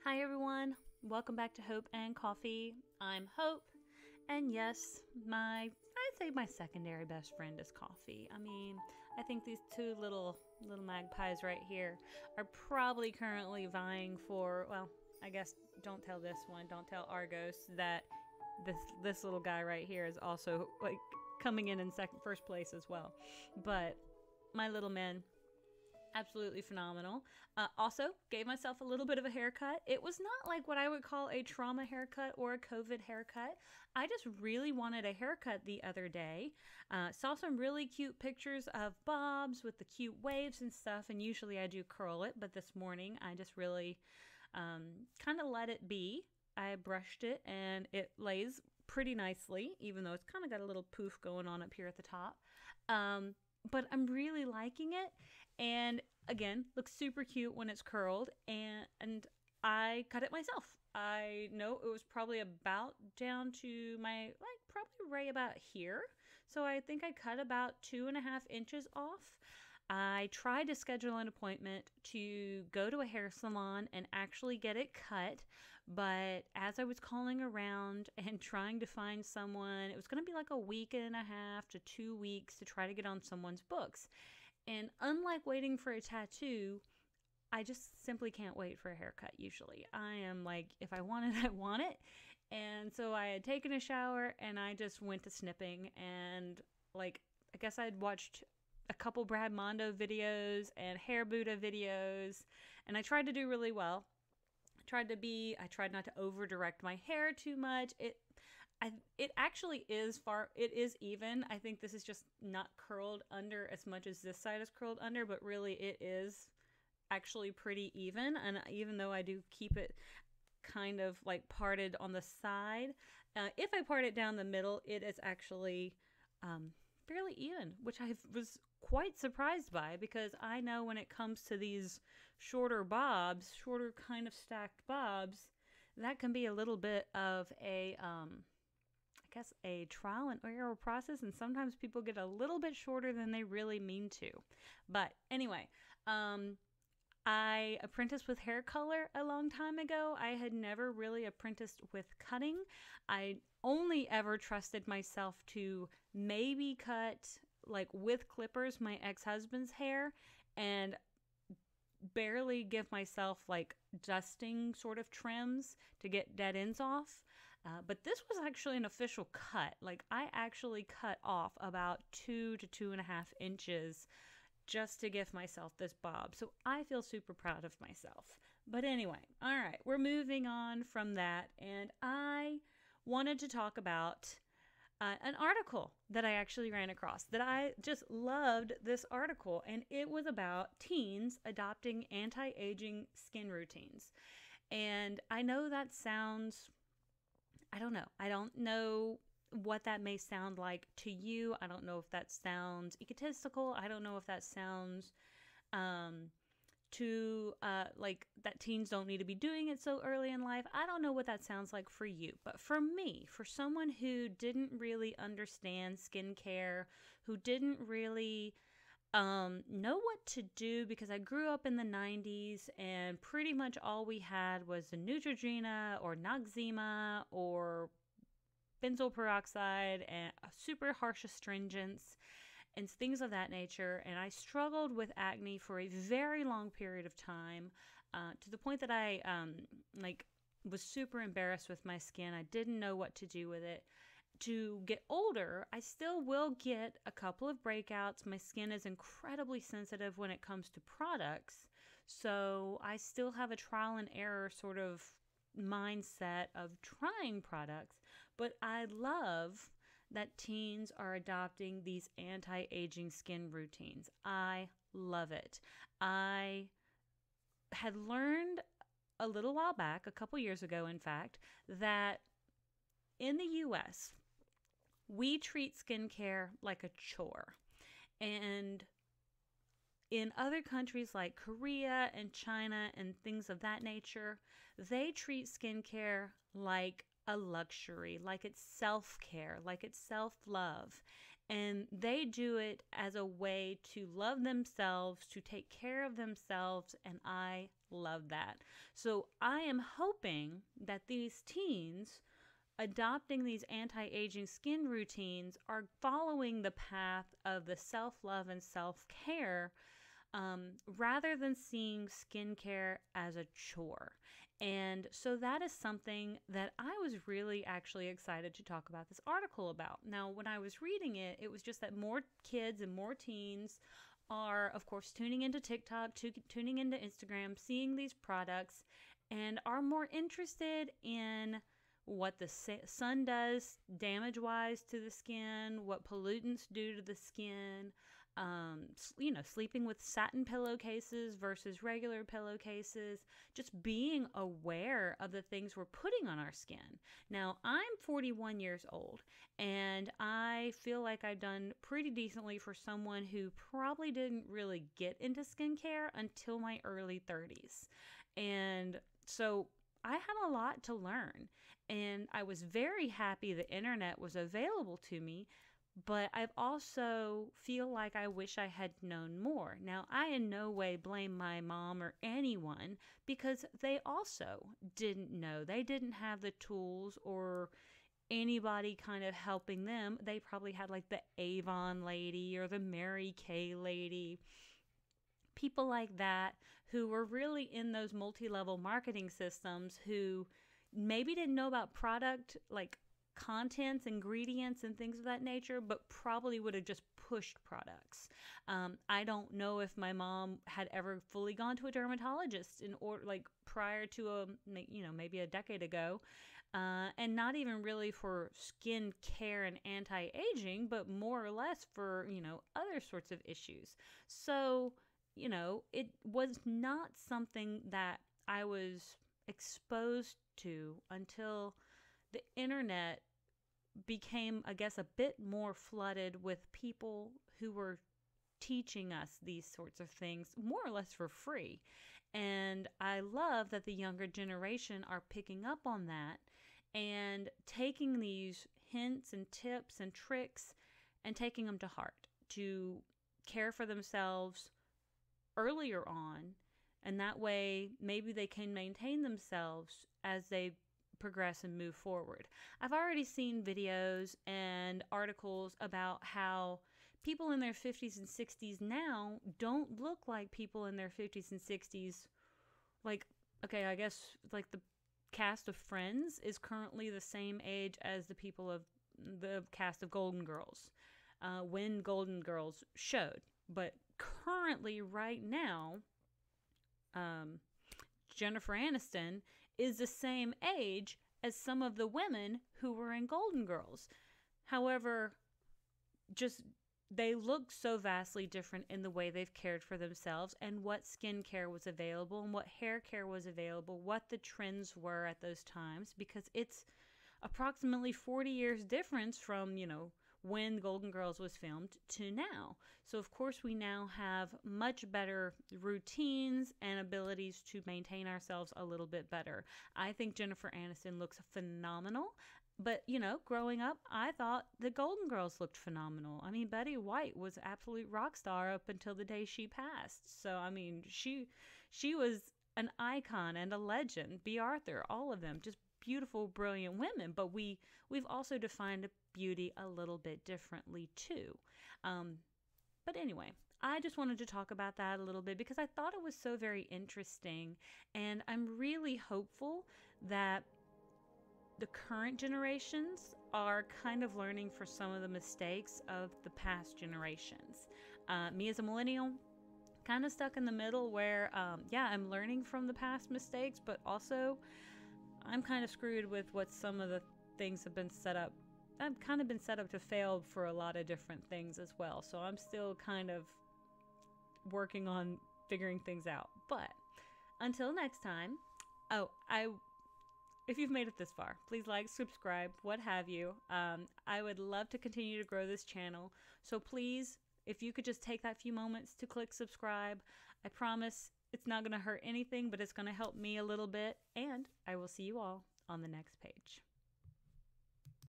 Hi everyone, welcome back to Hope and Coffee. I'm Hope, and yes, I'd say my secondary best friend is Coffee. I think these two little magpies right here are probably currently vying for, well, I guess don't tell this one, don't tell Argos that this little guy right here is also like coming in first place as well. But my little men, absolutely phenomenal. Also, gave myself a little bit of a haircut. It was not like what I would call a trauma haircut or a COVID haircut. I just really wanted a haircut the other day. Saw some really cute pictures of bobs with the cute waves and stuff, and usually I do curl it, but this morning I just really kind of let it be. I brushed it and it lays pretty nicely, even though it's kind of got a little poof going on up here at the top. But I'm really liking it. And again, looks super cute when it's curled, and I cut it myself. I know it was probably about down to my, probably right about here. So I think I cut about 2.5 inches off. I tried to schedule an appointment to go to a hair salon and actually get it cut, but as I was calling around and trying to find someone, it was going to be like a week and a half to 2 weeks to try to get on someone's books. And unlike waiting for a tattoo, I just simply can't wait for a haircut usually. I am like, if I want it, I want it. And so I had taken a shower and I just went to snipping, and like, I guess I'd watched a couple Brad Mondo videos and Hair Buddha videos, and I tried to do really well. I tried not to over direct my hair too much. It actually is it is even. I think this is just not curled under as much as this side is curled under, but really it is actually pretty even. And even though I do keep it kind of like parted on the side, if I part it down the middle, it is actually fairly even, which I was quite surprised by, because I know when it comes to these shorter bobs, shorter kind of stacked bobs, that can be a little bit of a a trial and error process, and sometimes people get a little bit shorter than they really mean to. But anyway, I apprenticed with hair color a long time ago. I had never really apprenticed with cutting. I only ever trusted myself to maybe cut, like with clippers, my ex-husband's hair, and barely give myself like dusting sort of trims to get dead ends off. But this was actually an official cut. Like, I actually cut off about 2 to 2.5 inches just to give myself this bob. So I feel super proud of myself. But anyway, all right, we're moving on from that. And I wanted to talk about an article that I actually ran across, that I just loved this article. And it was about teens adopting anti-aging skin routines. And I know that sounds, I don't know. I don't know what that may sound like to you. I don't know if that sounds egotistical. I don't know if that sounds like that teens don't need to be doing it so early in life. I don't know what that sounds like for you. But for me, for someone who didn't really understand skincare, who didn't really know what to do, because I grew up in the 90s and pretty much all we had was the Neutrogena or Noxzema or benzoyl peroxide and a super harsh astringents and things of that nature. And I struggled with acne for a very long period of time, to the point that I was super embarrassed with my skin. I didn't know what to do with it. To get older, I still will get a couple of breakouts. My skin is incredibly sensitive when it comes to products. So I still have a trial and error sort of mindset of trying products. But I love that teens are adopting these anti-aging skin routines. I love it. I had learned a little while back, a couple years ago in fact, that in the US, we treat skincare like a chore. And in other countries like Korea and China and things of that nature, they treat skincare like a luxury, like it's self-care, like it's self-love. And they do it as a way to love themselves, to take care of themselves, and I love that. So I am hoping that these teens adopting these anti-aging skin routines are following the path of the self-love and self-care, rather than seeing skincare as a chore. And so that is something that I was really actually excited to talk about this article about. Now, when I was reading it, it was just that more kids and more teens are, of course, tuning into TikTok, tuning into Instagram, seeing these products, and are more interested in what the sun does damage wise to the skin, what pollutants do to the skin, sleeping with satin pillowcases versus regular pillowcases, just being aware of the things we're putting on our skin. Now, I'm 41 years old, and I feel like I've done pretty decently for someone who probably didn't really get into skincare until my early 30s. And so I had a lot to learn, and I was very happy the internet was available to me, but I've also feel like I wish I had known more. Now, I in no way blame my mom or anyone because they also didn't know. They didn't have the tools or anybody kind of helping them. They probably had like the Avon lady or the Mary Kay lady, people like that who were really in those multi-level marketing systems who maybe didn't know about product like contents, ingredients, and things of that nature, but probably would have just pushed products. I don't know if my mom had ever fully gone to a dermatologist in order, like prior to maybe a decade ago, and not even really for skin care and anti-aging, but more or less for other sorts of issues. So it was not something that I was exposed to until the internet became, I guess, a bit more flooded with people who were teaching us these sorts of things more or less for free. And I love that the younger generation are picking up on that and taking these hints and tips and tricks and taking them to heart to care for themselves earlier on. And that way, maybe they can maintain themselves as they progress and move forward. I've already seen videos and articles about how people in their 50s and 60s now don't look like people in their 50s and 60s. Like, okay, I guess like the cast of Friends is currently the same age as the people of the cast of Golden Girls, when Golden Girls showed. But currently, right now, Jennifer Aniston is the same age as some of the women who were in Golden Girls. However, just they look so vastly different in the way they've cared for themselves and what skincare was available and what hair care was available, what the trends were at those times, because it's approximately 40 years difference from, when Golden Girls was filmed to now. So of course we now have much better routines and abilities to maintain ourselves a little bit better. I think Jennifer Aniston looks phenomenal. But, growing up, I thought the Golden Girls looked phenomenal. I mean, Betty White was absolute rock star up until the day she passed. So, I mean, she was an icon and a legend. Bea Arthur, all of them, just beautiful, brilliant women. But we've also defined beauty a little bit differently too. But anyway, I just wanted to talk about that a little bit because I thought it was so very interesting. And I'm really hopeful that the current generations are kind of learning for some of the mistakes of the past generations. Me as a millennial, kind of stuck in the middle where, I'm learning from the past mistakes, but also I'm kind of screwed with what some of the things have been set up. I've kind of been set up to fail for a lot of different things as well. So I'm still kind of working on figuring things out. But until next time, if you've made it this far, please like, subscribe, what have you. I would love to continue to grow this channel. So please, if you could just take that few moments to click subscribe, I promise it's not going to hurt anything, but it's going to help me a little bit. And I will see you all on the next page.